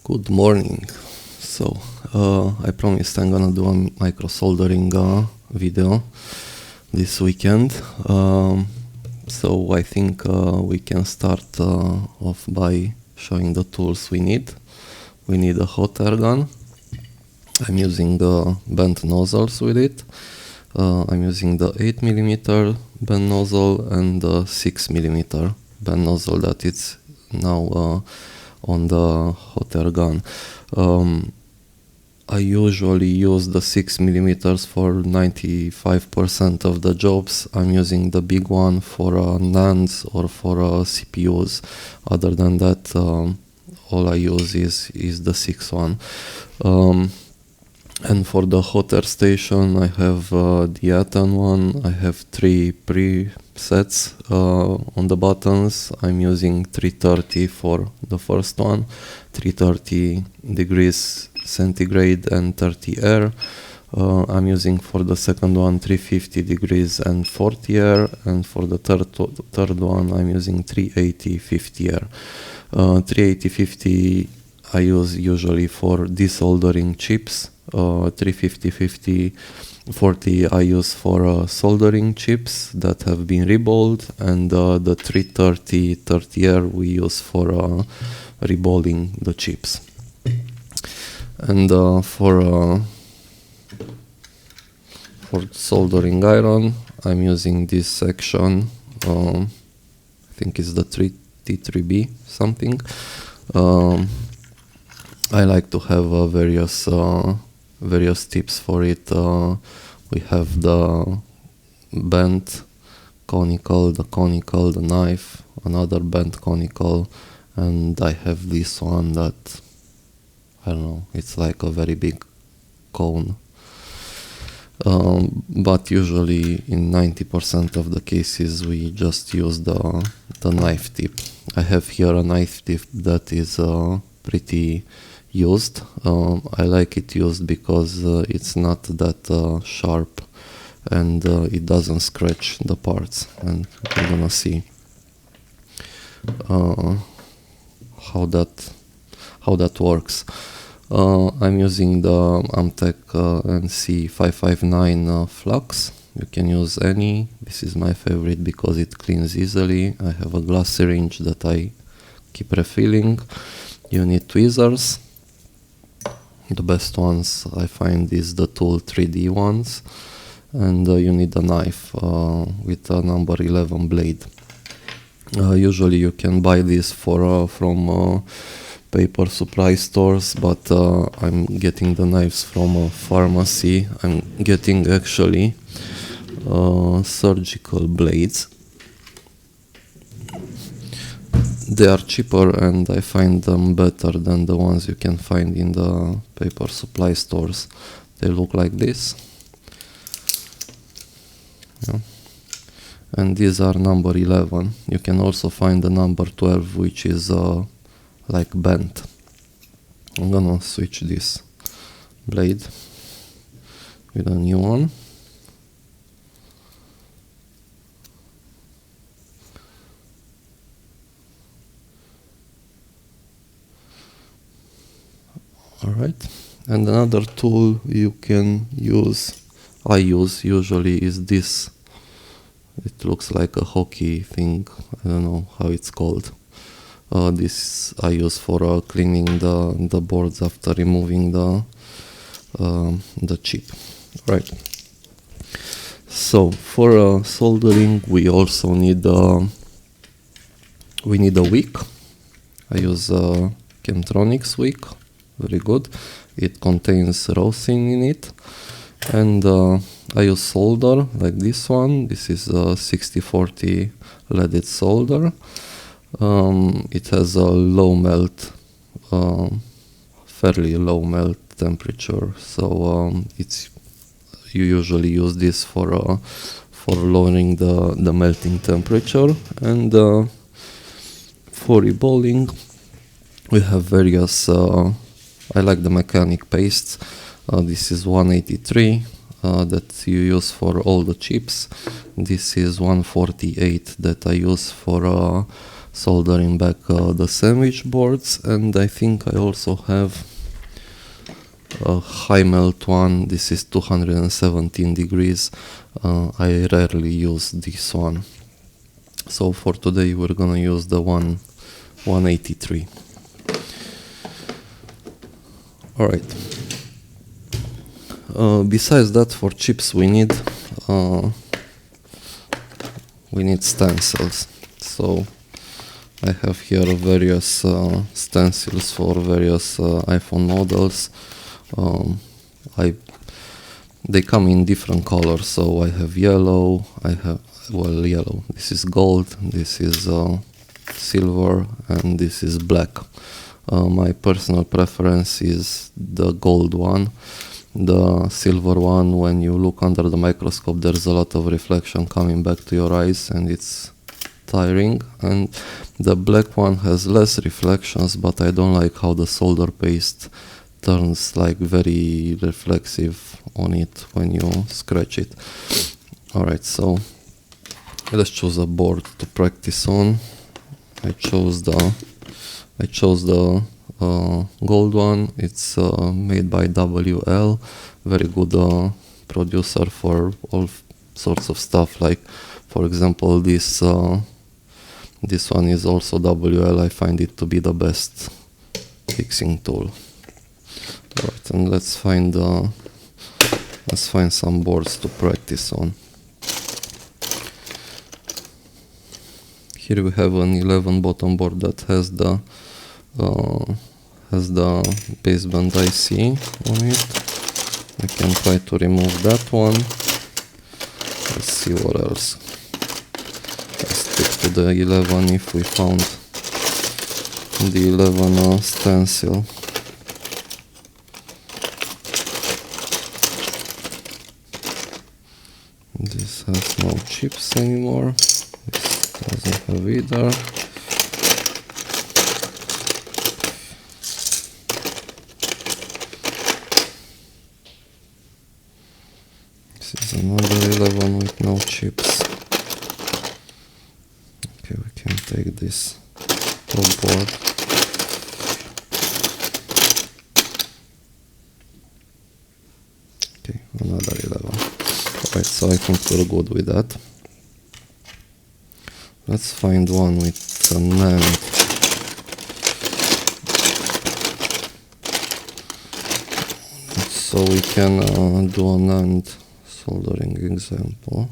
Good morning. So, I promised I'm gonna do a microsoldering video this weekend. So I think we can start off by showing the tools we need. We need a hot air gun. I'm using bent nozzles with it. I'm using the 8mm bent nozzle and the 6mm bent nozzle that is now on the hot air gun. I usually use the 6mm for 95% of the jobs. I'm using the big one for NANDs or for CPUs. Other than that, all I use is the 6 one. And for the hot air station, I have the Aten one. I have 3 presets on the buttons. I'm using 330 for the first one, 330 degrees centigrade and 30 air. I'm using for the second one 350 degrees and 40 air, and for the third one I'm using 380 50 air. 380 50 I use usually for desoldering chips. 350 40 I use for soldering chips that have been reballed, and the 330 30 air we use for reballing the chips. And for soldering iron, I'm using this section. I think it's the T3B something. I like to have various tips for it. We have the bent conical, the knife, another bent conical, and I have this one that, I don't know, it's like a very big cone. But usually in 90% of the cases we just use the knife tip. I have here a knife tip that is pretty used. I like it used because it's not that sharp, and it doesn't scratch the parts, and we're gonna see how that works. I'm using the Amtech NC559 flux. You can use any. This is my favorite because it cleans easily. I have a glass syringe that I keep refilling. You need tweezers. The best ones I find is the Tool 3D ones, and you need a knife with a number 11 blade. Usually you can buy this from paper supply stores, but I'm getting the knives from a pharmacy. I'm getting actually surgical blades. They are cheaper and I find them better than the ones you can find in the paper supply stores. They look like this. Yeah. And these are number 11. You can also find the number 12, which is like bent. I'm gonna switch this blade with a new one. Alright, and another tool you can use, I use usually, is this. It looks like a hockey thing, I don't know how it's called. This I use for cleaning the boards after removing the chip. Right. So for soldering we also need a wick. I use Chemtronics wick. Very good. It contains rosin in it, and I use solder like this one. This is a 6040 leaded solder. It has a low melt, fairly low melt temperature, so you usually use this for lowering the melting temperature. And for reballing we have various. I like the mechanic pastes. This is 183 that you use for all the chips. This is 148 that I use for soldering back the sandwich boards, and I think I also have a high melt one. This is 217 degrees. I rarely use this one, so for today we're gonna use the 183. Alright. Besides that, for chips we need stencils. So I have here various stencils for various iPhone models. They come in different colors, so I have yellow, yellow, this is gold, this is silver, and this is black. My personal preference is the gold one. The silver one, when you look under the microscope, there's a lot of reflection coming back to your eyes and it's tiring. And the black one has less reflections, but I don't like how the solder paste turns like very reflexive on it when you scratch it. Alright, so let's choose a board to practice on. I chose the gold one. It's made by WL, very good producer for all sorts of stuff. Like, for example, this one is also WL. I find it to be the best fixing tool. Alright, and let's find some boards to practice on. Here we have an 11 bottom board that has the baseband IC on it. I can try to remove that one. Let's see what else. Let's stick to the 11 if we found the 11 stencil. This has no chips anymore. This doesn't have either. This is another 11 with no chips. Okay, we can take this top board. Okay, another 11. Alright, so I think we're good with that. Let's find one with an end. So we can do an end soldering example.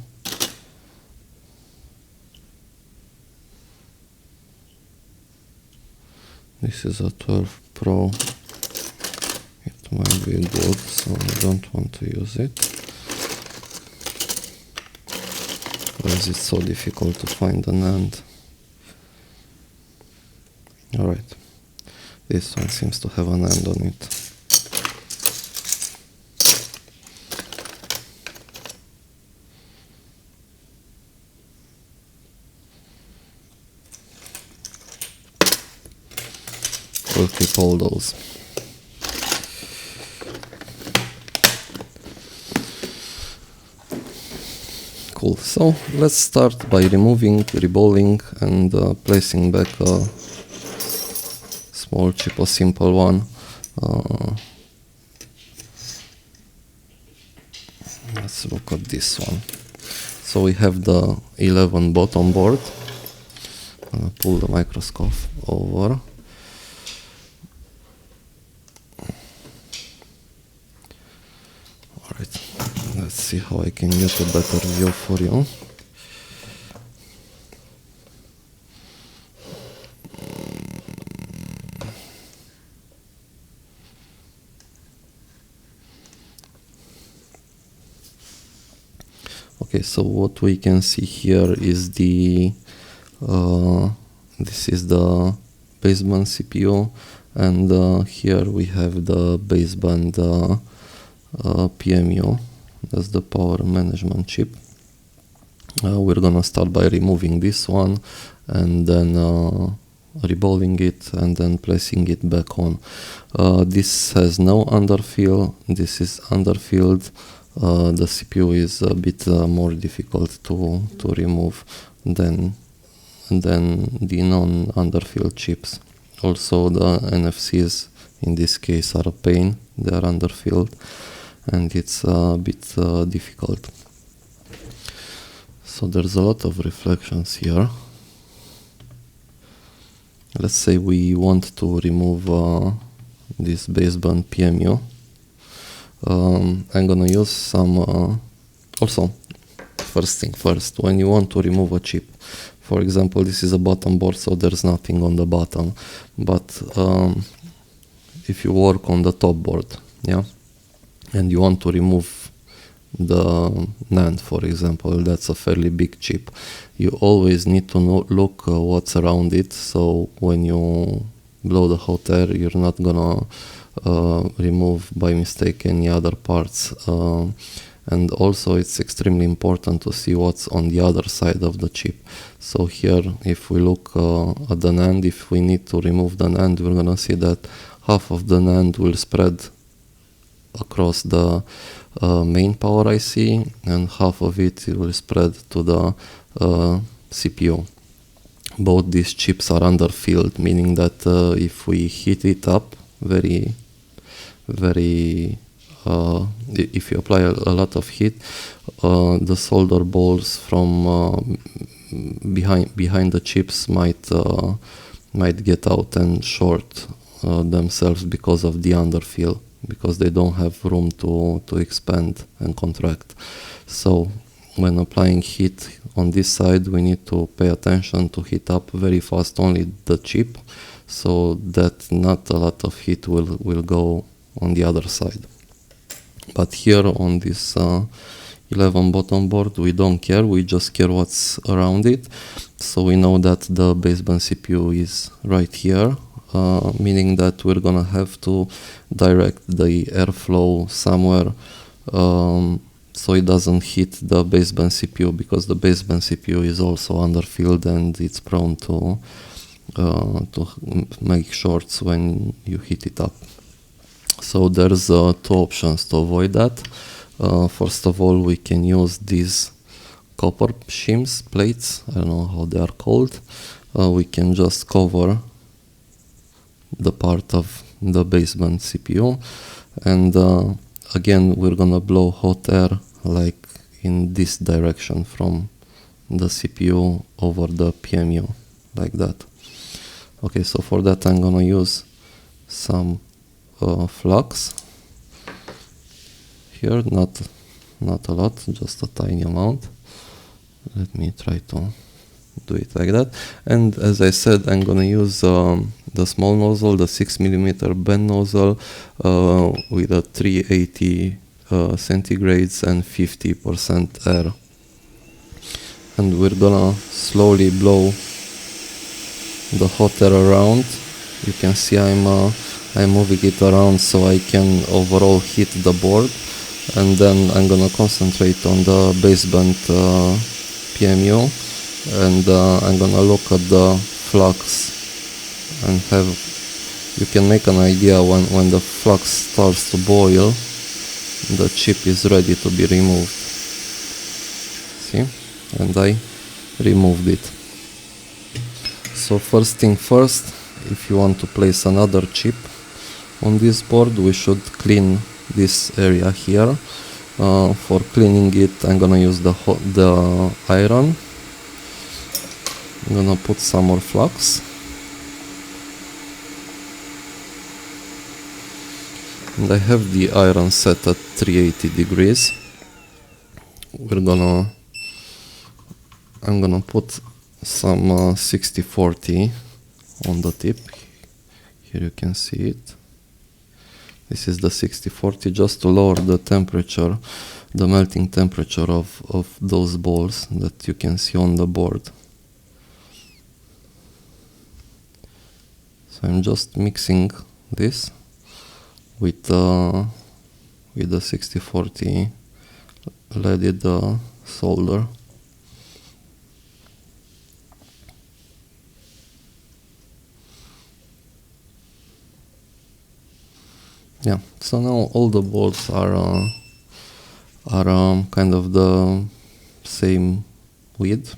This is a 12 Pro. It might be good, so I don't want to use it. Why is it so difficult to find an end? Alright, this one seems to have an end on it. We'll keep all those. Cool, so let's start by removing, reballing, and placing back a small chip, a simple one. Let's look at this one. So we have the 11 bottom board. I'm gonna pull the microscope over. Alright, let's see how I can get a better view for you. Okay, so what we can see here is the this is the baseband CPU, and here we have the baseband PMU. That's the power management chip. We're gonna start by removing this one and then reballing it and then placing it back on. This has no underfill, this is underfilled. The CPU is a bit more difficult to remove than and then the non-underfilled chips. Also the NFCs in this case are a pain, they are underfilled, and it's a bit difficult. So there's a lot of reflections here. Let's say we want to remove this baseband PMU. I'm gonna use some, also, first thing first, when you want to remove a chip, for example, this is a bottom board, so there's nothing on the bottom, but if you work on the top board, yeah, and you want to remove the NAND, for example, that's a fairly big chip, you always need to look what's around it, so when you blow the hot air, you're not gonna remove by mistake any other parts. And also it's extremely important to see what's on the other side of the chip. So here, if we look at the NAND, if we need to remove the NAND, we're gonna see that half of the NAND will spread across the main power IC, and half of it will spread to the CPU. Both these chips are underfilled, meaning that if we heat it up very if you apply a lot of heat, the solder balls from behind the chips might get out and short themselves because of the underfill, because they don't have room to expand and contract. So when applying heat on this side, we need to pay attention to heat up very fast only the chip, so that not a lot of heat will go on the other side. But here on this 11 bottom board, we don't care, we just care what's around it. So we know that the baseband CPU is right here, meaning that we're gonna have to direct the airflow somewhere so it doesn't hit the baseband CPU, because the baseband CPU is also underfilled and it's prone to make shorts when you heat it up. So there's two options to avoid that. First of all, we can use these copper shims, plates, I don't know how they are called. We can just cover the part of the baseband CPU, and again we're gonna blow hot air like in this direction from the CPU over the PMU, like that. Okay, so for that I'm gonna use some flux here, not a lot, just a tiny amount. Let me try to do it like that. And as I said, I'm gonna use the small nozzle, the 6mm bend nozzle with a 380 centigrades and 50% air. And we're gonna slowly blow the hot air around. You can see I'm moving it around so I can overall heat the board, and then I'm gonna concentrate on the baseband PMU, and I'm gonna look at the flux and you can make an idea when the flux starts to boil, the chip is ready to be removed. See? And I removed it. So first thing first, if you want to place another chip on this board, we should clean this area here. For cleaning it, I'm gonna use the iron. I'm gonna put some more flux. And I have the iron set at 380 degrees. I'm gonna put some 60-40 on the tip. Here you can see it. This is the 60-40, just to lower the temperature, the melting temperature of those balls that you can see on the board. So I'm just mixing this with the 60-40 leaded solder. Yeah, so now all the balls are kind of the same width.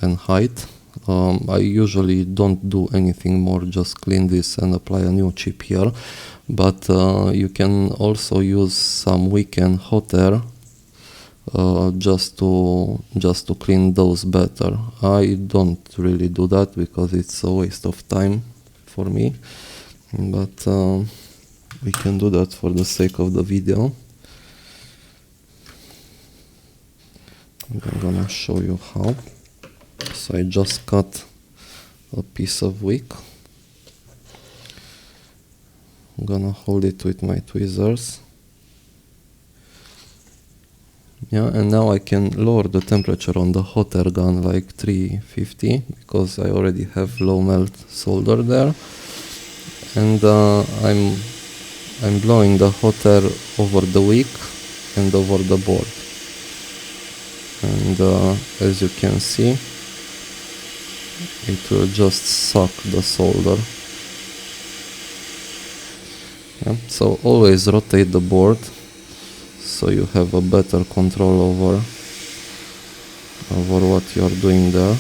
and height. I usually don't do anything more, just clean this and apply a new chip here, but you can also use some weekend hot air just to clean those better. I don't really do that because it's a waste of time for me, but we can do that for the sake of the video. I'm gonna show you how. So I just cut a piece of wick. I'm gonna hold it with my tweezers. Yeah, and now I can lower the temperature on the hot air gun like 350 because I already have low melt solder there, and I'm blowing the hot air over the wick and over the board, and as you can see, it will just suck the solder. Yeah, so always rotate the board so you have a better control over what you're doing there.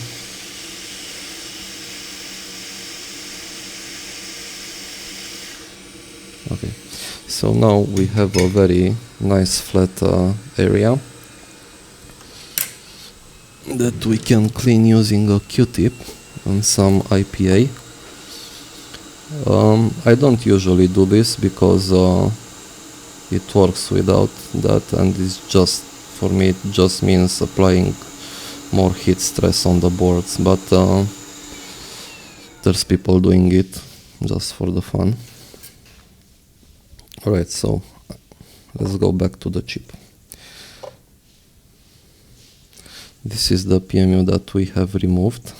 Okay, so now we have a very nice flat area that we can clean using a Q-tip and some IPA. I don't usually do this because it works without that, and it's just, for me, it just means applying more heat stress on the boards, but there's people doing it just for the fun. Alright, so let's go back to the chip. This is the PMU that we have removed.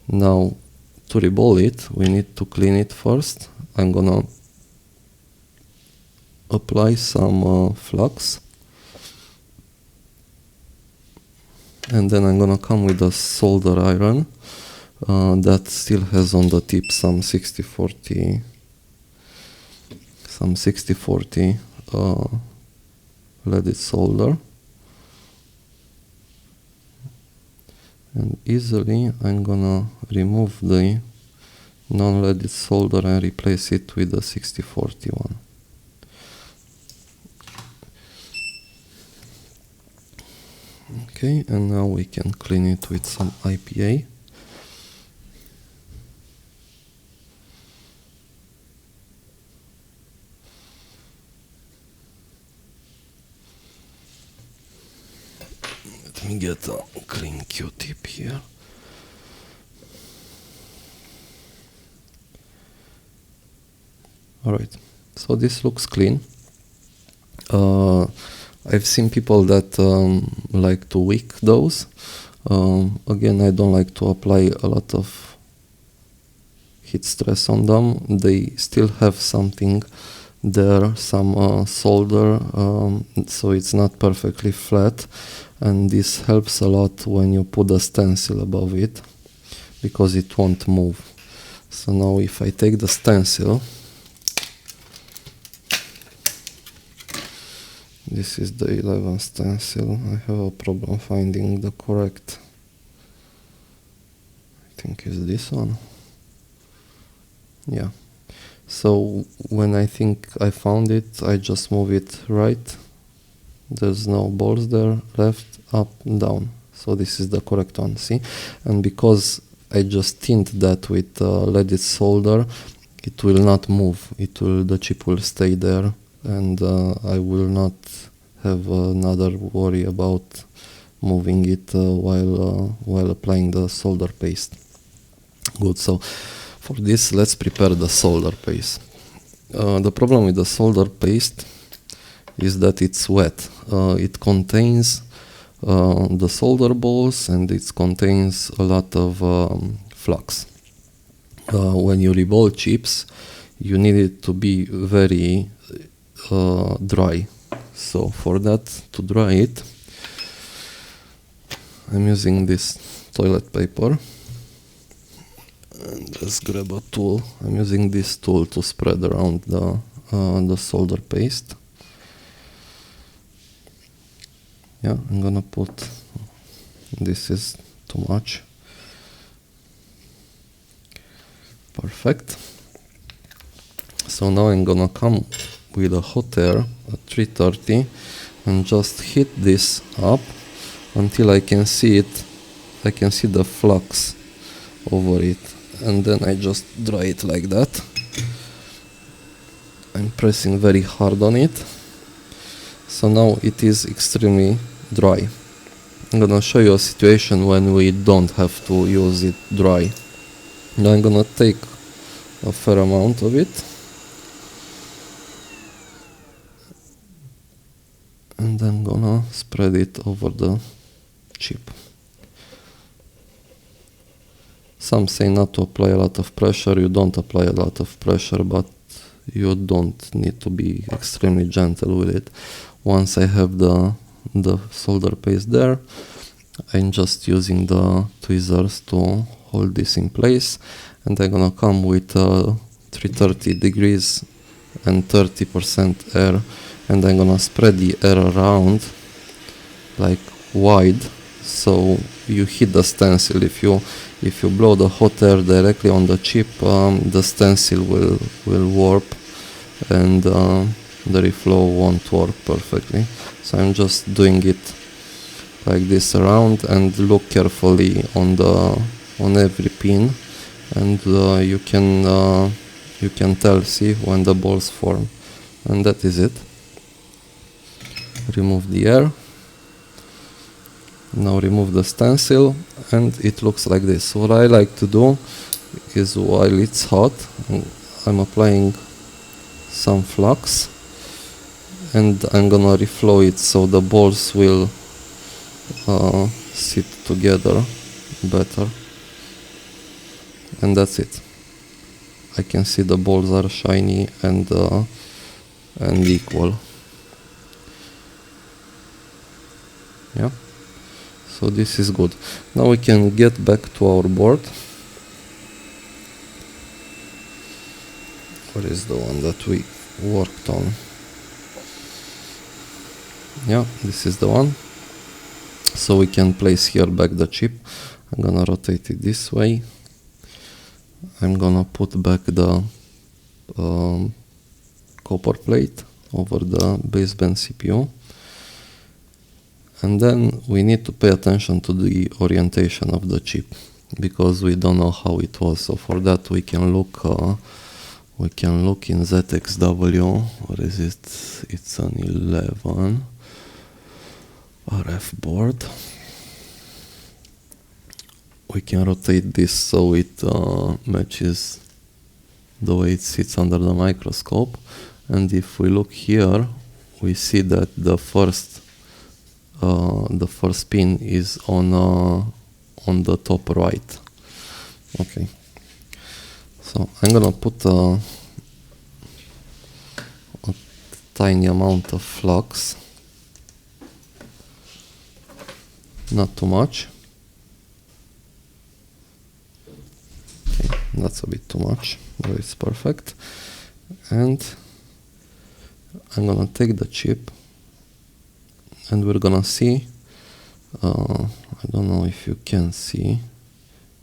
Now, to reball it, we need to clean it first. I'm gonna apply some flux, and then I'm gonna come with a solder iron that still has on the tip some 60-40 leaded solder, and easily I'm gonna remove the non-leaded solder and replace it with the 60-40 one. Okay, and now we can clean it with some IPA. Let me get a clean Q-tip here. Alright, so this looks clean. I've seen people that like to wick those. Again, I don't like to apply a lot of heat stress on them. They still have something there, some solder, so it's not perfectly flat, and this helps a lot when you put a stencil above it because it won't move. So now if I take the stencil, this is the 11 stencil. I have a problem finding the correct, I think it's this one. Yeah. So when I think I found it, I just move it right. There's no balls there, left, up, down. So this is the correct one, see? And because I just tint that with leaded solder, it will not move. The chip will stay there, and I will not have another worry about moving it while applying the solder paste. Good, so for this, let's prepare the solder paste. The problem with the solder paste is that it's wet. It contains the solder balls, and it contains a lot of flux. When you reball chips, you need it to be very dry. So for that, to dry it, I'm using this toilet paper. And let's grab a tool. I'm using this tool to spread around the solder paste. Yeah, I'm gonna put this is too much. Perfect. So now I'm gonna come with a hot air at 330 and just hit this up until I can see it. I can see the flux over it, and then I just dry it like that. I'm pressing very hard on it. So now it is extremely dry. I'm gonna show you a situation when we don't have to use it dry. Now I'm gonna take a fair amount of it and then gonna spread it over the chip. Some say not to apply a lot of pressure. You don't apply a lot of pressure, but you don't need to be extremely gentle with it. Once I have the solder paste there, I'm just using the tweezers to hold this in place, and I'm gonna come with 330 degrees and 30% air, and I'm gonna spread the air around like wide, so you hit the stencil. If you blow the hot air directly on the chip, the stencil will warp, and the reflow won't work perfectly. So I'm just doing it like this around, and look carefully on every pin, and you can see when the balls form, and that is it. Remove the air. Now remove the stencil, and it looks like this. What I like to do is, while it's hot, I'm applying some flux, and I'm gonna reflow it so the balls will sit together better, and that's it. I can see the balls are shiny and equal. Yeah. So this is good. Now we can get back to our board. What is the one that we worked on? Yeah, this is the one. So we can place here back the chip. I'm gonna rotate it this way. I'm gonna put back the copper plate over the baseband CPU. And then we need to pay attention to the orientation of the chip, because we don't know how it was. So for that we can look in ZXW. What is it? It's an 11 RF board. We can rotate this so it matches the way it sits under the microscope. And if we look here, we see that the first pin is on the top right. Okay, so I'm gonna put a tiny amount of flux, not too much. Okay, that's a bit too much, but it's perfect. And I'm gonna take the chip, and we're gonna see, I don't know if you can see,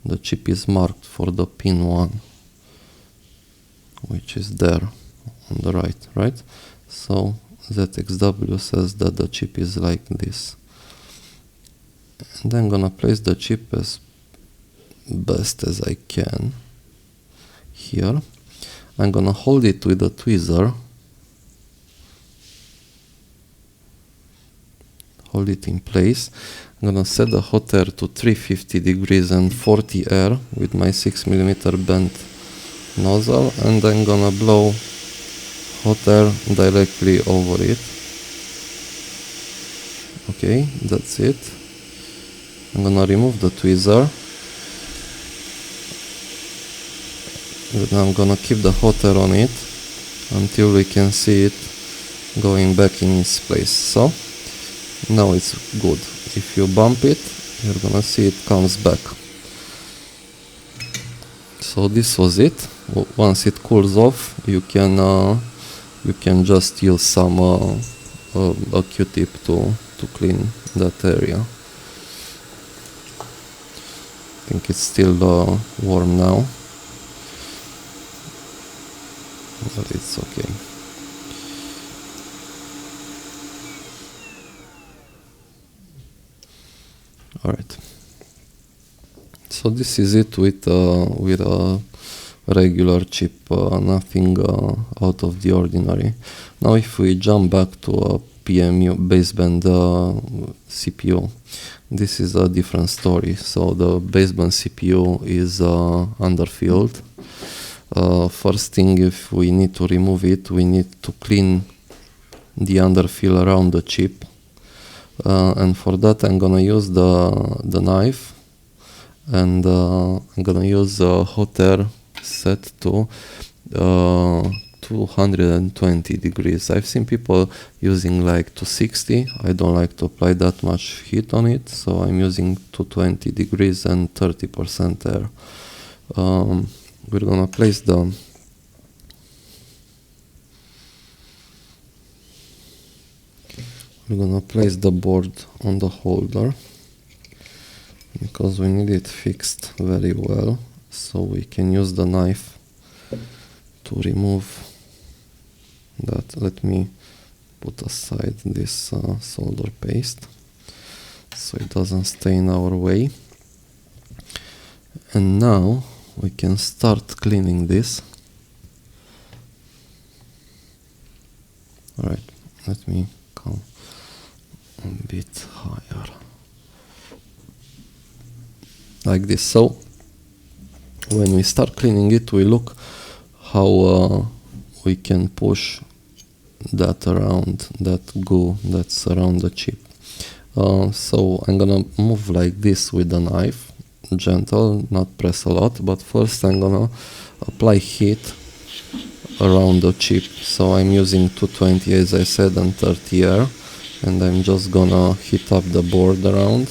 the chip is marked for the pin 1, which is there on the right? So ZXW says that the chip is like this. And I'm gonna place the chip as best as I can here. I'm gonna hold it with a tweezer. Hold it in place. I'm gonna set the hot air to 350 degrees and 40 air with my 6mm bent nozzle, and I'm gonna blow hot air directly over it. Okay, that's it. I'm gonna remove the tweezer, and I'm gonna keep the hot air on it until we can see it going back in its place. So now it's good. If you bump it, you're gonna see it comes back. So this was it. Once it cools off, you can just use some a Q-tip to clean that area. think it's still warm now, but it's okay. Alright, so this is it with a regular chip, nothing out of the ordinary. Now if we jump back to a PMU baseband CPU, this is a different story. So the baseband CPU is underfilled. First thing, if we need to remove it, we need to clean the underfill around the chip, and for that I'm gonna use the knife, and I'm gonna use hot air set to 220 degrees. I've seen people using like 260. I don't like to apply that much heat on it, so I'm using 220 degrees and 30% air. We're gonna place the board on the holder because we need it fixed very well, so we can use the knife to remove that. Let me put aside this solder paste so it doesn't stay in our way. And now we can start cleaning this. Alright, let me come a bit higher. Like this. So when we start cleaning it, we look how we can push that around, that goo that's around the chip. So I'm gonna move like this with the knife, gentle, not press a lot, but first I'm gonna apply heat around the chip. So I'm using 220 as I said and 30 air, and I'm just gonna heat up the board around.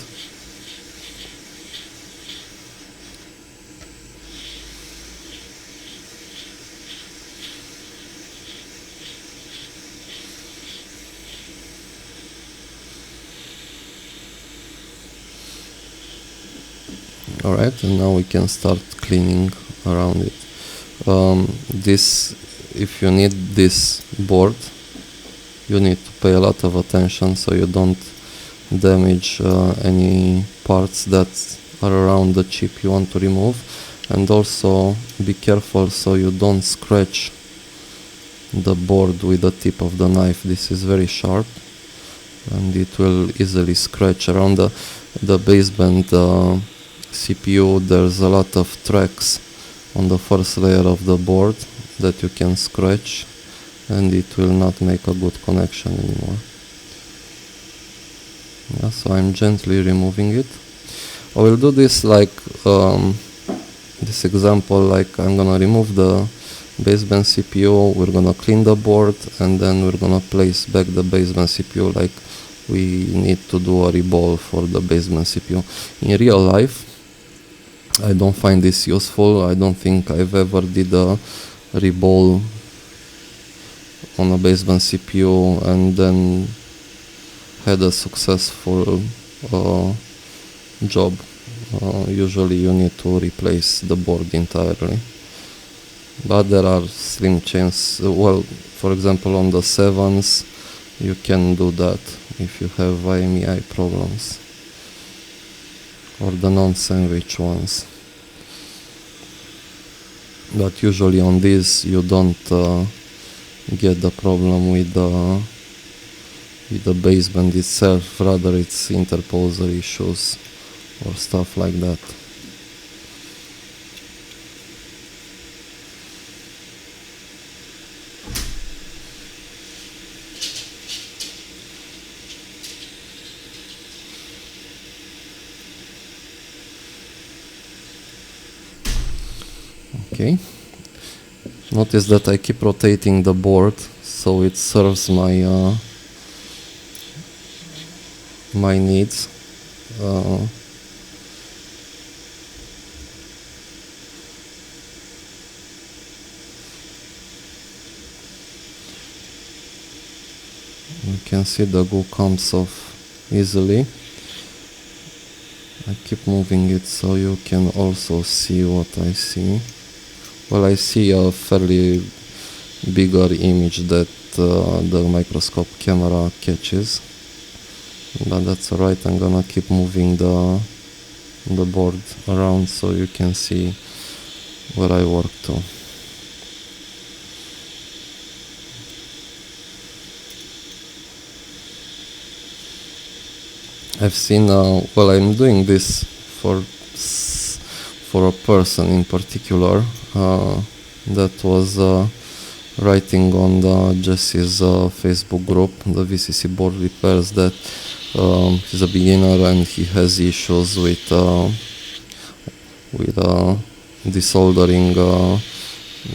Alright, and now we can start cleaning around it. If you need this board, you need to pay a lot of attention so you don't damage any parts that are around the chip you want to remove, and also be careful so you don't scratch the board with the tip of the knife. This is very sharp and it will easily scratch around the baseband CPU. There's a lot of tracks on the first layer of the board that you can scratch, and it will not make a good connection anymore. Yeah, so I'm gently removing it. I will do this like this example, like I'm gonna remove the baseband CPU, we're gonna clean the board, and then we're gonna place back the baseband CPU like we need to do a reball for the baseband CPU. In real life, I don't find this useful. I don't think I've ever did a reball on a baseband CPU and then had a successful job. Usually you need to replace the board entirely, but there are slim chances. Well, for example, on the 7s you can do that if you have IMEI problems, or the non-sandwich ones. But usually on these you don't get the problem with the baseband itself, rather it's interposer issues or stuff like that. Okay, notice that I keep rotating the board so it serves my my needs. You can see the glue comes off easily. I keep moving it so you can also see what I see. Well, I see a fairly bigger image that the microscope camera catches, but that's alright. I'm gonna keep moving the board around so you can see where I work to. I've seen, well, I'm doing this for a person in particular that was writing on the Jesse's Facebook group, the VCC board repairs, that he's a beginner and he has issues with desoldering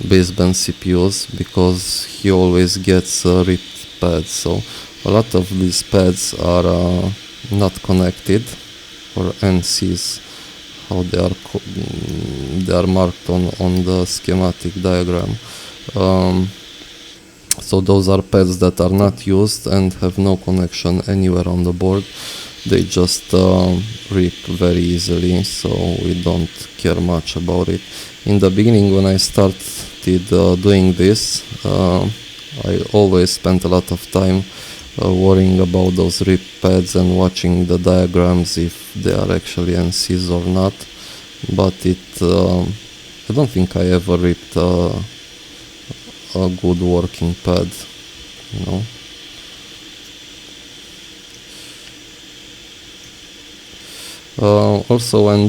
baseband CPUs because he always gets ripped pads. So a lot of these pads are not connected, or NCs, how they are marked on the schematic diagram. So those are pads that are not used and have no connection anywhere on the board. They just rip very easily, so we don't care much about it. In the beginning, when I started doing this, I always spent a lot of time worrying about those rip pads and watching the diagrams if they are actually NCs or not. But I don't think I ever ripped a good working pad, you know. Also, when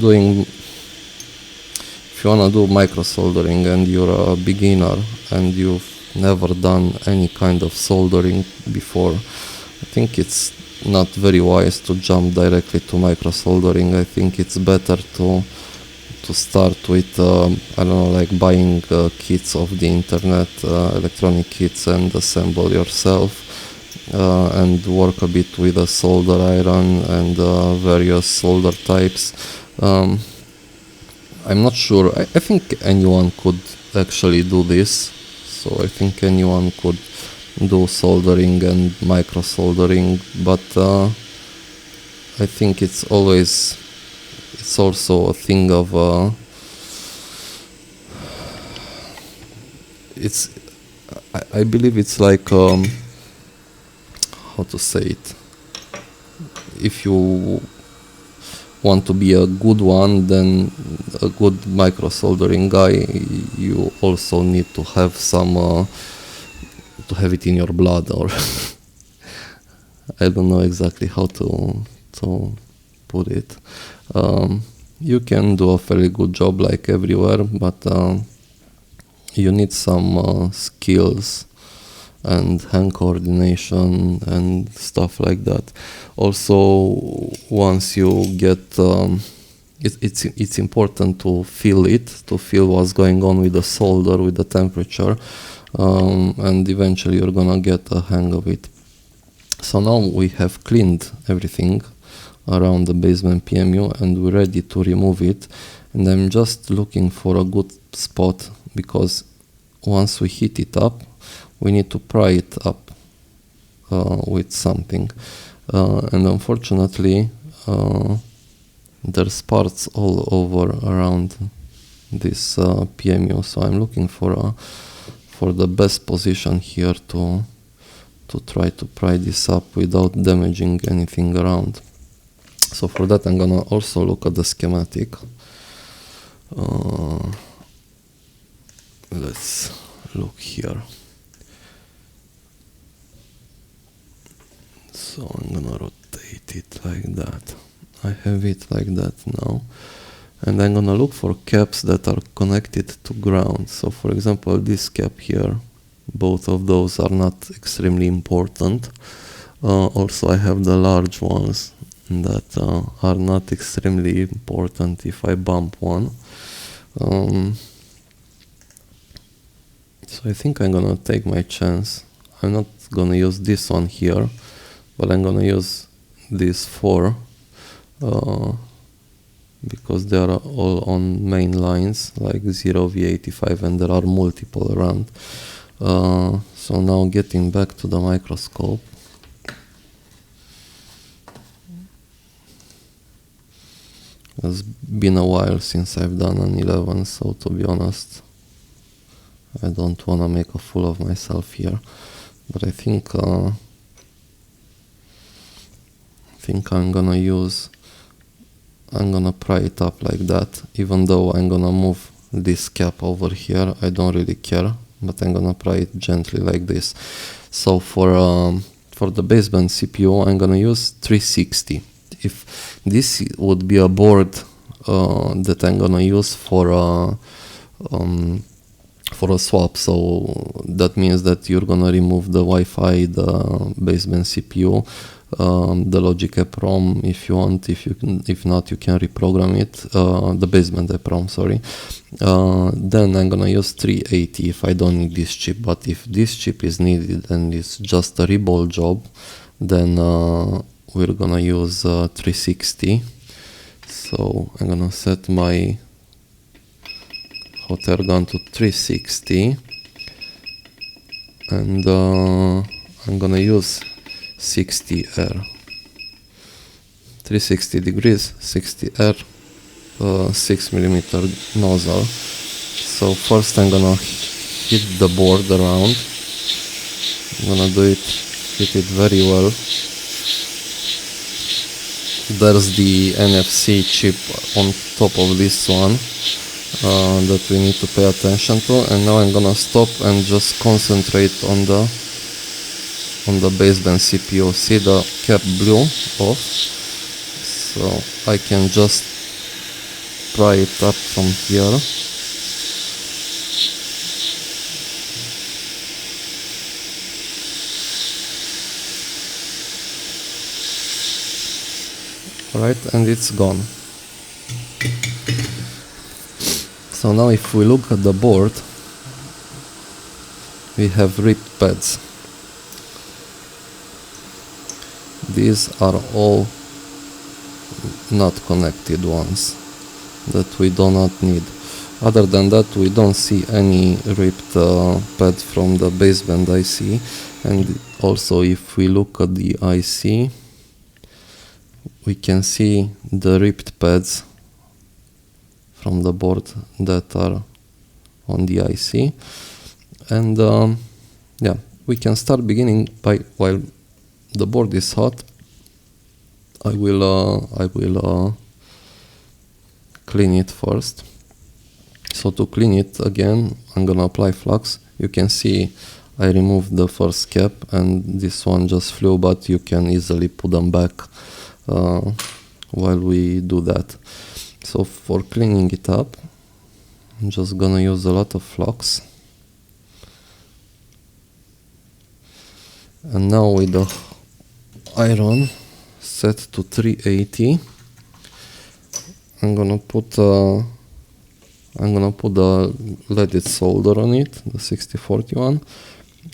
if you wanna do microsoldering and you're a beginner and you've never done any kind of soldering before, I think it's not very wise to jump directly to microsoldering. I think it's better to start with I don't know, like buying kits off the internet, electronic kits, and assemble yourself and work a bit with a solder iron and various solder types. I'm not sure. I think anyone could actually do this. So I think anyone could do soldering and microsoldering, but I think it's also a thing of I believe it's like how to say it, if you want to be a good one, then a good microsoldering guy, you also need to have some to have it in your blood, or I don't know exactly how to put it. You can do a fairly good job like everywhere, but you need some skills and hand coordination and stuff like that. Also, once you get it's important to feel what's going on with the solder, with the temperature, and eventually you're gonna get a hang of it. So now we have cleaned everything around the basement PMU and we're ready to remove it, and I'm just looking for a good spot, because once we heat it up we need to pry it up with something, and unfortunately there's parts all over around this PMU, so I'm looking for the best position here to try to pry this up without damaging anything around. So for that I'm gonna also look at the schematic. Let's look here. So I'm gonna rotate it like that. I have it like that now. And I'm gonna look for caps that are connected to ground. So for example, this cap here, both of those are not extremely important. Also I have the large ones that are not extremely important if I bump one. So I think I'm gonna take my chance. I'm not gonna use this one here, but I'm gonna use these four because they are all on main lines like 0V85, and there are multiple around. So now getting back to the microscope. It's been a while since I've done an 11, so to be honest, I don't want to make a fool of myself here. But I think I'm gonna pry it up like that, even though I'm gonna move this cap over here. I don't really care, but I'm gonna pry it gently like this. So for the baseband CPU, I'm gonna use 360. If this would be a board that I'm gonna use for a swap, so that means that you're gonna remove the Wi-Fi, the baseband CPU, the logic EPROM if you want. If not, you can reprogram it, the baseband EPROM, sorry. Then I'm gonna use 380 if I don't need this chip. But if this chip is needed and it's just a reball job, then we're gonna use 360. So I'm gonna set my hot air gun to 360, and I'm gonna use 60 air. 360 degrees, 60 air, 6mm nozzle. So first I'm gonna hit the board around. I'm gonna hit it very well. There's the NFC chip on top of this one that we need to pay attention to, and now I'm gonna stop and just concentrate on the baseband CPU. See, the cap blew off, so I can just pry it up from here. Right, and it's gone. So now if we look at the board, we have ripped pads. These are all not connected ones that we do not need. Other than that, we don't see any ripped pad from the baseband IC. And also, if we look at the IC, we can see the ripped pads from the board that are on the IC. And yeah, we can start beginning by, while the board is hot, I will clean it first. So to clean it again, I'm gonna apply flux. You can see I removed the first cap and this one just flew, but you can easily put them back while we do that. So for cleaning it up, I'm just gonna use a lot of flux. And now with the iron set to 380, I'm gonna put the leaded solder on it, the 6041,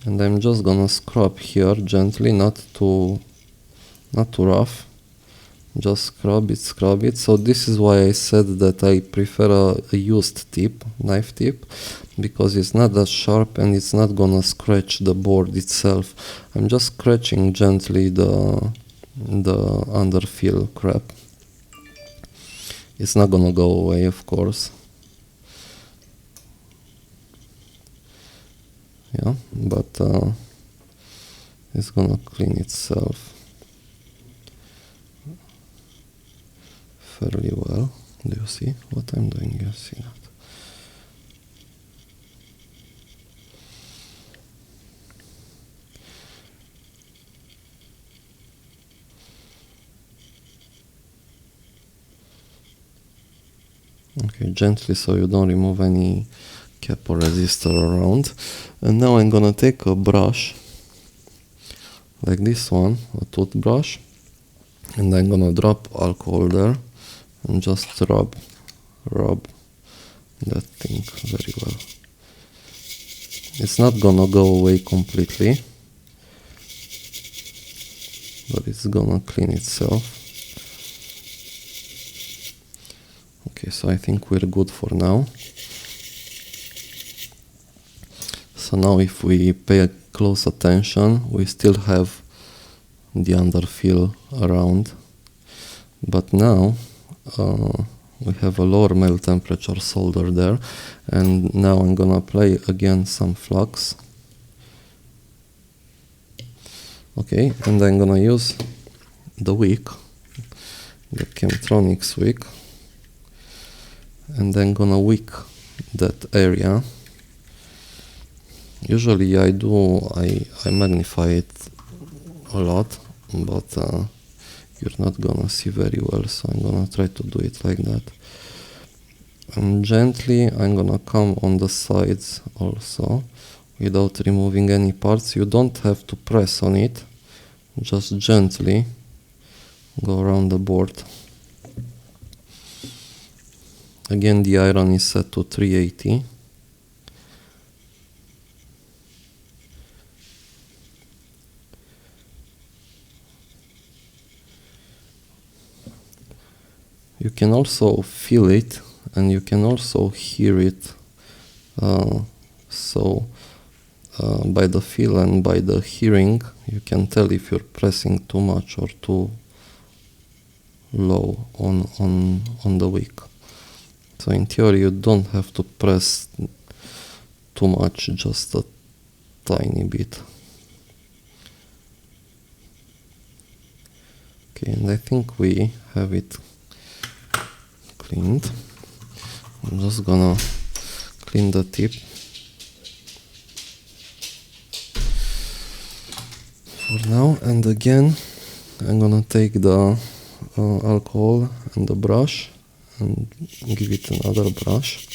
and I'm just gonna scrub here gently, not too rough. Just scrub it. So this is why I said that I prefer a used tip, knife tip, because it's not that sharp and it's not gonna scratch the board itself. I'm just scratching gently the underfill crap. It's not gonna go away, of course. Yeah, but it's gonna clean itself fairly well. Do you see what I'm doing? You see that? Okay, gently, so you don't remove any cap or resistor around. And now I'm gonna take a brush like this one, a toothbrush, and I'm gonna drop alcohol there and just rub that thing very well. It's not gonna go away completely, but it's gonna clean itself. Okay, so I think we're good for now. So now if we pay close attention, we still have the underfill around. But now we have a lower male temperature solder there. And now I'm gonna apply again some flux. Okay, and I'm gonna use the wick, the Chemtronics wick, and then gonna wick that area. Usually I magnify it a lot, but you're not gonna see very well, so I'm gonna try to do it like that. And gently I'm gonna come on the sides also, without removing any parts. You don't have to press on it, just gently go around the board. Again, the iron is set to 380. You can also feel it, and you can also hear it. By the feel and by the hearing, you can tell if you're pressing too much or too low on the wick. So in theory, you don't have to press too much, just a tiny bit. Okay, and I think we have it cleaned. I'm just gonna clean the tip for now, and again I'm gonna take the alcohol and the brush and give it another brush.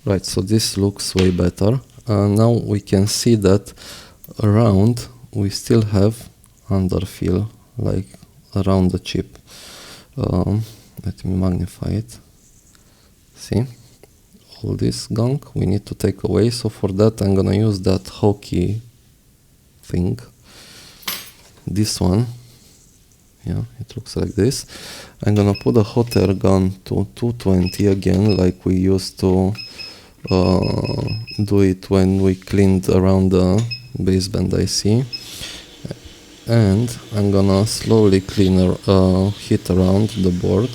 Right, so this looks way better. Now we can see that around we still have underfill, like around the chip. Let me magnify it. See? All this gunk we need to take away, so for that I'm gonna use that hockey thing. This one. Yeah, it looks like this. I'm gonna put the hot air gun to 220 again, like we used to do it when we cleaned around the baseband IC. And I'm gonna slowly hit around the board.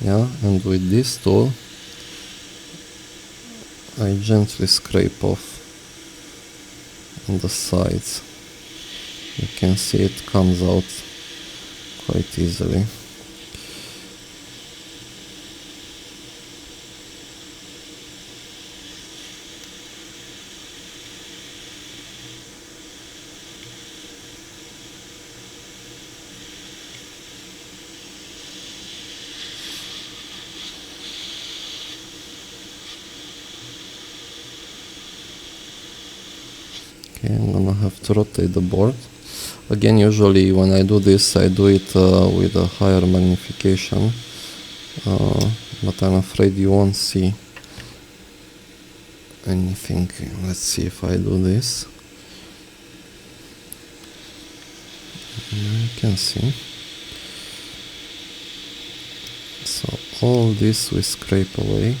Yeah, and with this tool I gently scrape off on the sides. You can see it comes out quite easily. Okay, I'm gonna have to rotate the board. Again, usually when I do this, I do it with a higher magnification, but I'm afraid you won't see anything. Let's see if I do this. You can see. So all this we scrape away.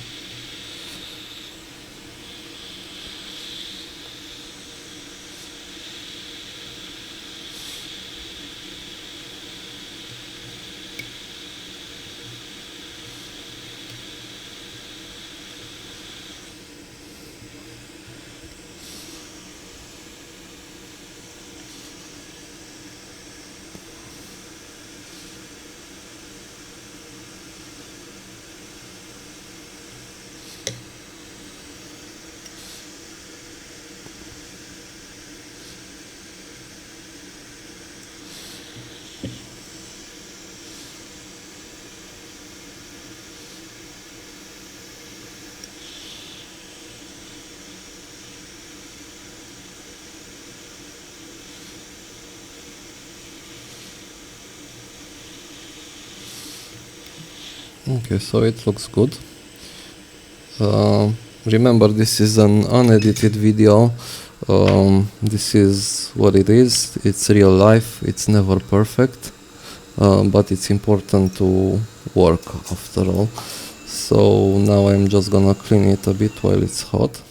Okay, so it looks good. Remember, this is an unedited video. This is what it is. It's real life. It's never perfect, but it's important to work after all. So now I'm just gonna clean it a bit while it's hot.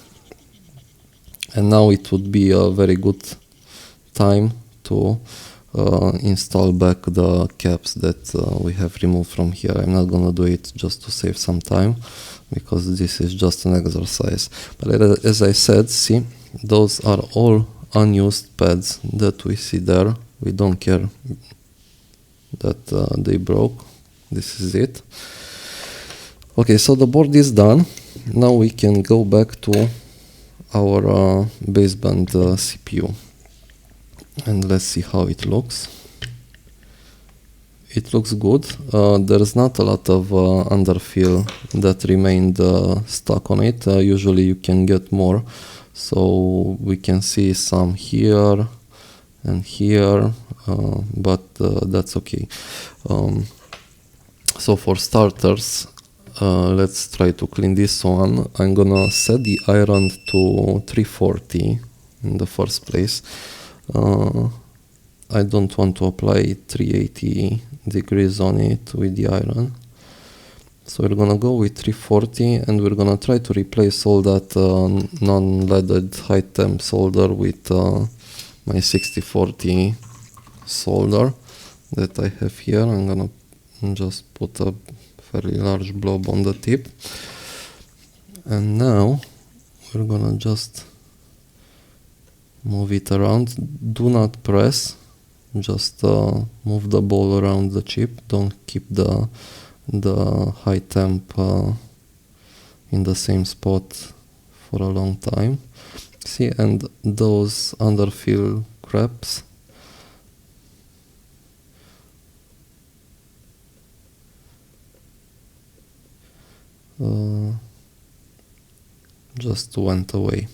And now it would be a very good time to install back the caps that we have removed from here. I'm not gonna do it just to save some time, because this is just an exercise. But as I said, see, those are all unused pads that we see there. We don't care that they broke. This is it. Okay, so the board is done. Now we can go back to our baseband CPU, and let's see how it looks. It looks good. There's not a lot of underfill that remained stuck on it. Usually you can get more, so we can see some here and here, but that's okay. So for starters, let's try to clean this one. I'm gonna set the iron to 340 in the first place. I don't want to apply 380 degrees on it with the iron. So we're gonna go with 340, and we're gonna try to replace all that non-leaded high temp solder with my 6040 solder that I have here. I'm gonna just put a fairly large blob on the tip. And now we're gonna just move it around. Do not press, just move the ball around the chip. Don't keep the high temp in the same spot for a long time. See, and those underfill craps, just went away.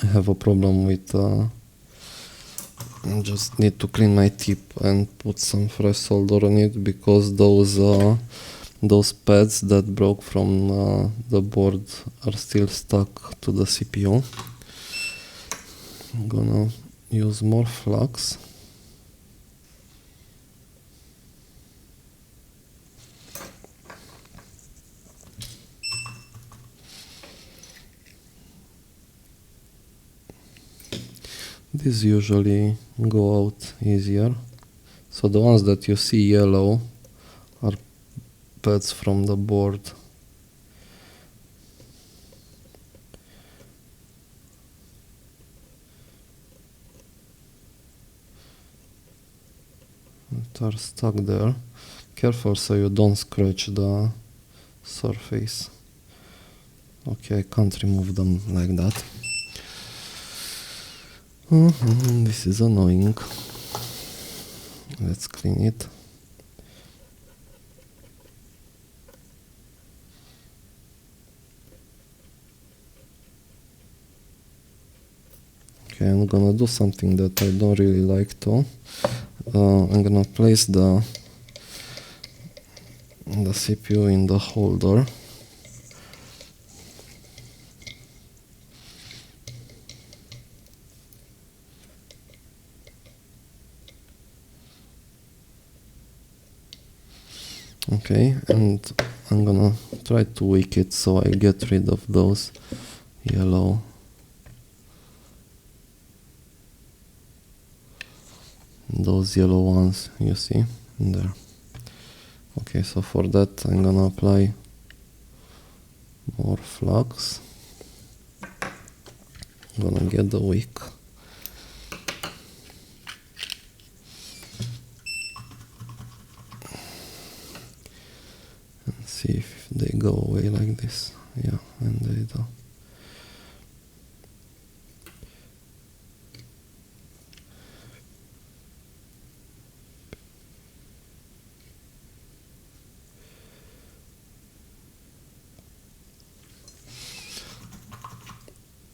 I have a problem with I just need to clean my tip and put some fresh solder on it, because those pads that broke from the board are still stuck to the CPU. I'm gonna use more flux. These usually go out easier. So the ones that you see yellow are pads from the board. That are stuck there. Careful so you don't scratch the surface. Okay, I can't remove them like that. This is annoying. Let's clean it. Okay, I'm gonna do something that I don't really like to. I'm gonna place the CPU in the holder. Okay, and I'm gonna try to wick it so I get rid of those yellow ones you see there. Okay, so for that I'm gonna apply more flux. I'm gonna get the wick. See if they go away like this. Yeah, and they do.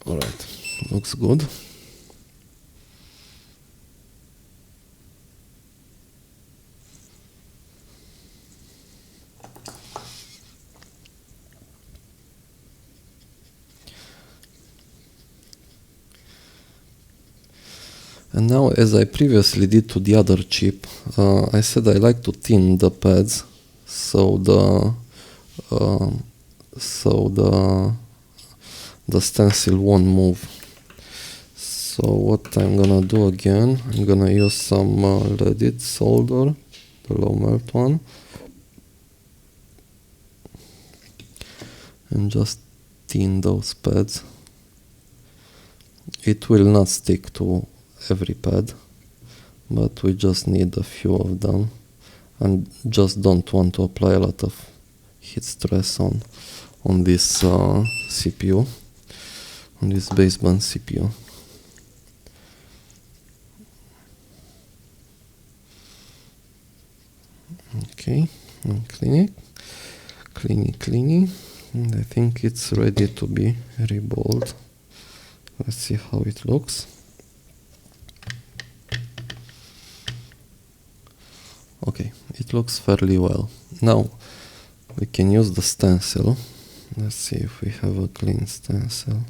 Alright, looks good. And now, as I previously did to the other chip, I said I like to thin the pads so the stencil won't move. So what I'm gonna do again, I'm gonna use some leaded solder, the low melt one, and just thin those pads. It will not stick to every pad, but we just need a few of them, and just don't want to apply a lot of heat stress on this CPU, on this baseband CPU. Okay, and clean it, and I think it's ready to be reballed. Let's see how it looks. Okay, it looks fairly well. Now we can use the stencil. Let's see if we have a clean stencil.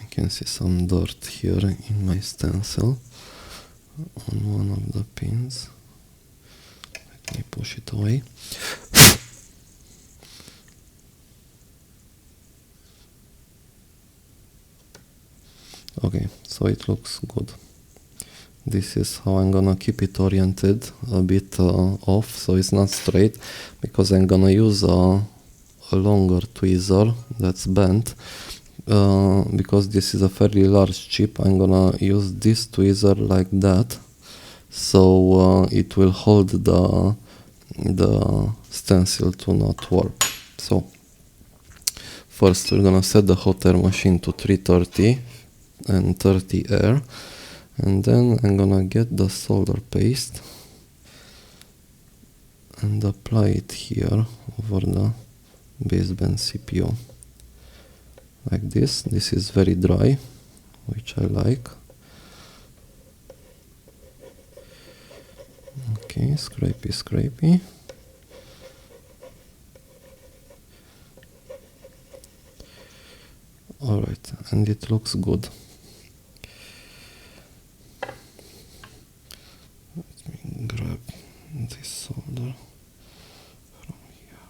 I can see some dirt here in my stencil on one of the pins. Let me push it away. Okay, so it looks good. This is how I'm gonna keep it oriented a bit off, so it's not straight, because I'm gonna use a longer tweezer that's bent. Because this is a fairly large chip, I'm gonna use this tweezer like that, so it will hold the stencil to not warp. So first we're gonna set the hot air machine to 330 and 30 air, and then I'm gonna get the solder paste and apply it here over the baseband CPU. Like this. This is very dry, which I like. Okay, scrapey. Alright, and it looks good. Let me grab this solder from here.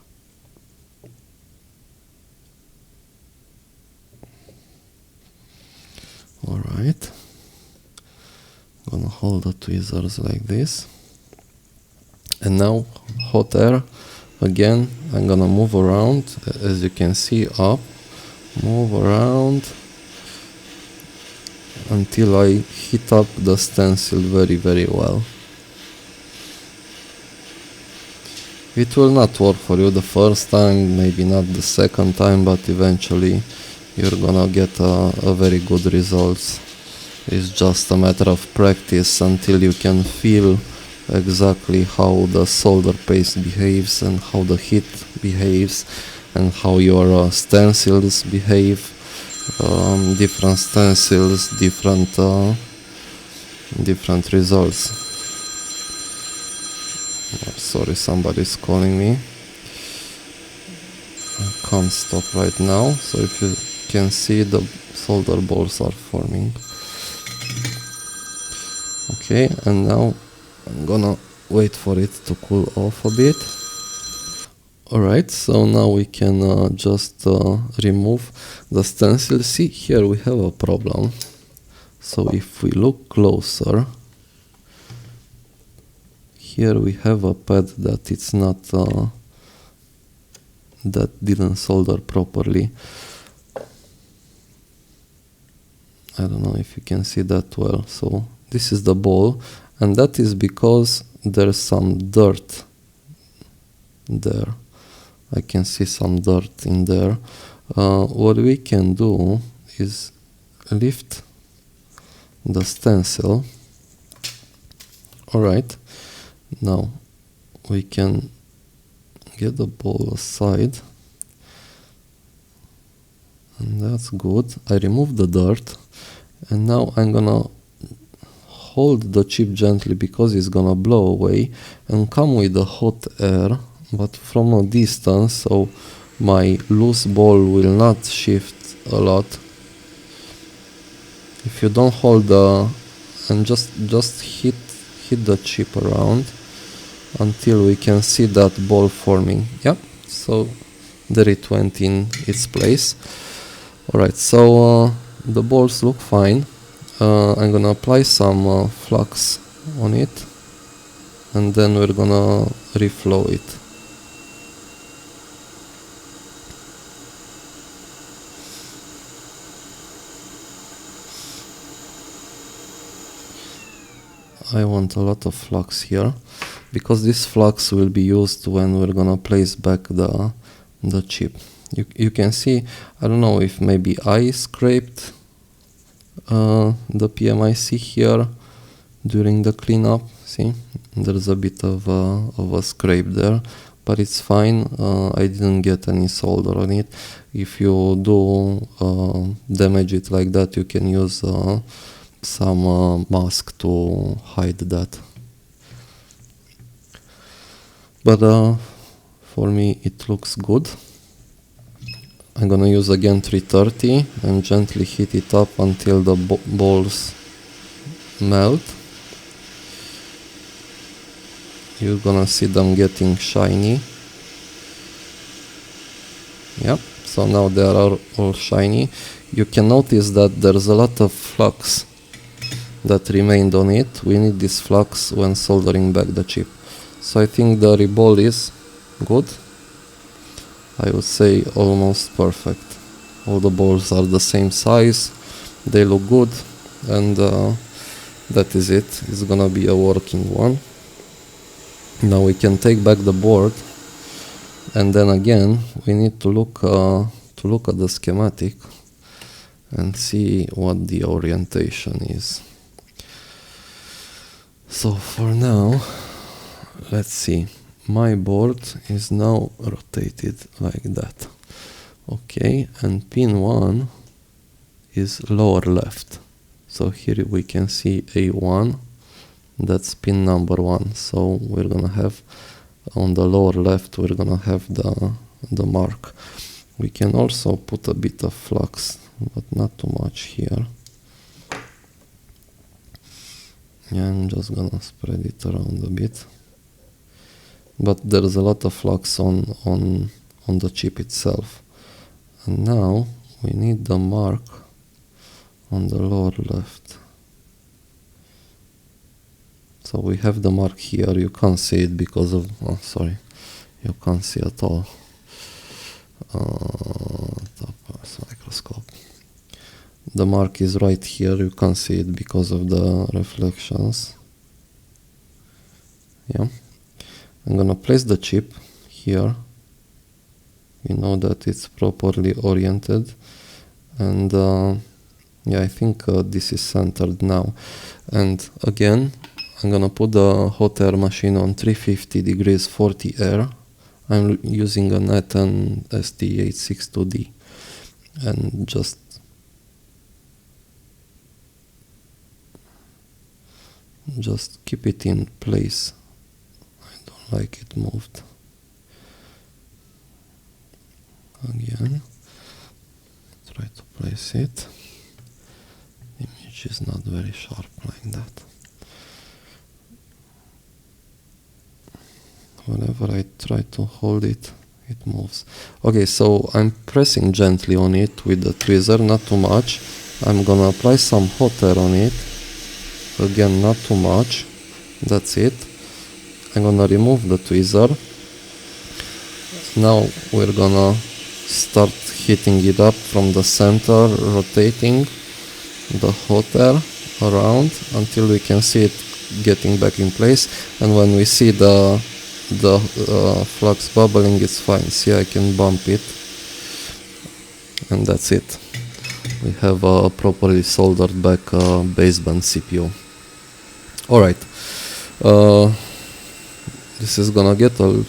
Alright, I'm gonna hold the tweezers like this, and now hot air again. I'm gonna move around, as you can see, up, move around until I heat up the stencil very well. It will not work for you the first time, maybe not the second time, but eventually you're gonna get a very good results. It's just a matter of practice until you can feel exactly how the solder paste behaves and how the heat behaves and how your stencils behave. Different stencils, different results. Sorry, somebody's calling me. I can't stop right now, so if you can see, the solder balls are forming. Okay, and now I'm gonna wait for it to cool off a bit. Alright, so now we can just remove the stencil. See, here we have a problem. So if we look closer, here we have a pad that it's not that didn't solder properly. I don't know if you can see that well. So this is the ball, and that is because there's some dirt there. I can see some dirt in there. What we can do is lift the stencil. Alright, now we can get the ball aside And that's good. I remove the dirt, and now I'm gonna hold the chip gently because it's gonna blow away and come with the hot air, but from a distance, so my loose ball will not shift a lot. If you don't hold the and just hit the chip around until we can see that ball forming. Yep, so there it went in its place. Alright, so the balls look fine. I'm gonna apply some flux on it, and then we're gonna reflow it. I want a lot of flux here, because this flux will be used when we're gonna place back the chip. You can see, I don't know if maybe I scraped the PMIC here during the cleanup. See, there's a bit of a scrape there, but it's fine. I didn't get any solder on it. If you do damage it like that, you can use some mask to hide that. But for me it looks good. I'm gonna use again 330 and gently heat it up until the balls melt. You're gonna see them getting shiny. Yep, so now they are all shiny. You can notice that there's a lot of flux that remained on it. We need this flux when soldering back the chip. So I think the reball is good. I would say almost perfect. All the balls are the same size, they look good, and that is it. It's gonna be a working one. Now we can take back the board, and then again we need to look at the schematic and see what the orientation is. So for now, let's see. My board is now rotated like that. Okay, and pin 1 is lower left. So here we can see A1, that's pin number 1. So we're gonna have on the lower left, we're gonna have the mark. We can also put a bit of flux, but not too much here. Yeah, I'm just gonna spread it around a bit. But there's a lot of flux on the chip itself. And now we need the mark on the lower left. So we have the mark here. You can't see it because of, oh sorry, you can't see at all. Top microscope. The mark is right here. You can't see it because of the reflections. Yeah. I'm gonna place the chip here. We know that it's properly oriented, and yeah, I think this is centered now. And again, I'm gonna put the hot air machine on 350 degrees 40 air. I'm using a Neton ST862D, and just keep it in place. Like it moved. Again, try to place it. Image is not very sharp like that. Whenever I try to hold it, it moves. Okay, so I'm pressing gently on it with the tweezer, not too much. I'm gonna apply some hot air on it. Again, not too much. That's it. I'm gonna remove the tweezer. Now we're gonna start heating it up from the center, rotating the hot air around until we can see it getting back in place. And when we see the flux bubbling, it's fine. See, I can bump it, and that's it. We have a properly soldered back baseband CPU. Alright. This is gonna get to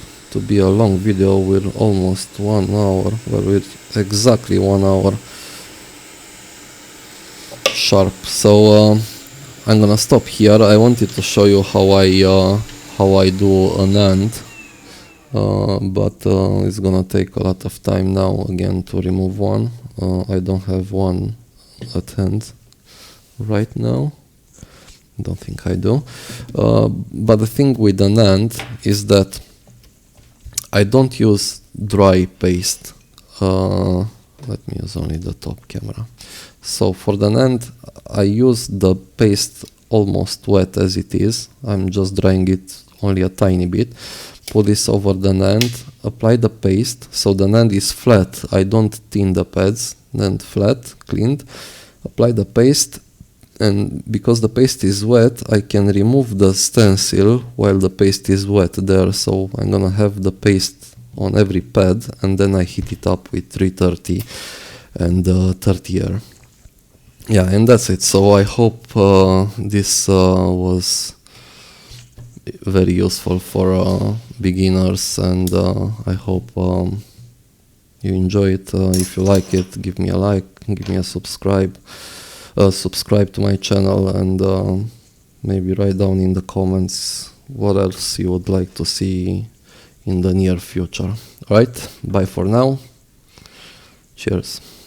be a long video. We're almost 1 hour, well, we're exactly 1 hour sharp. So I'm gonna stop here. I wanted to show you how I do an end, but it's gonna take a lot of time now again to remove one. I don't have one at hand right now. Don't think I do. But the thing with an end is that I don't use dry paste. Let me use only the top camera. So for the end, I use the paste almost wet as it is. I'm just drying it only a tiny bit. Put this over the end, apply the paste, so the end is flat. I don't thin the pads, then flat, cleaned. Apply the paste, and because the paste is wet, I can remove the stencil while the paste is wet there. So I'm gonna have the paste on every pad, and then I heat it up with 330 and 30R. Yeah, and that's it. So I hope this was very useful for beginners, and I hope you enjoy it. If you like it, give me a like, give me a subscribe to my channel, and maybe write down in the comments what else you would like to see in the near future. Alright, bye for now. Cheers.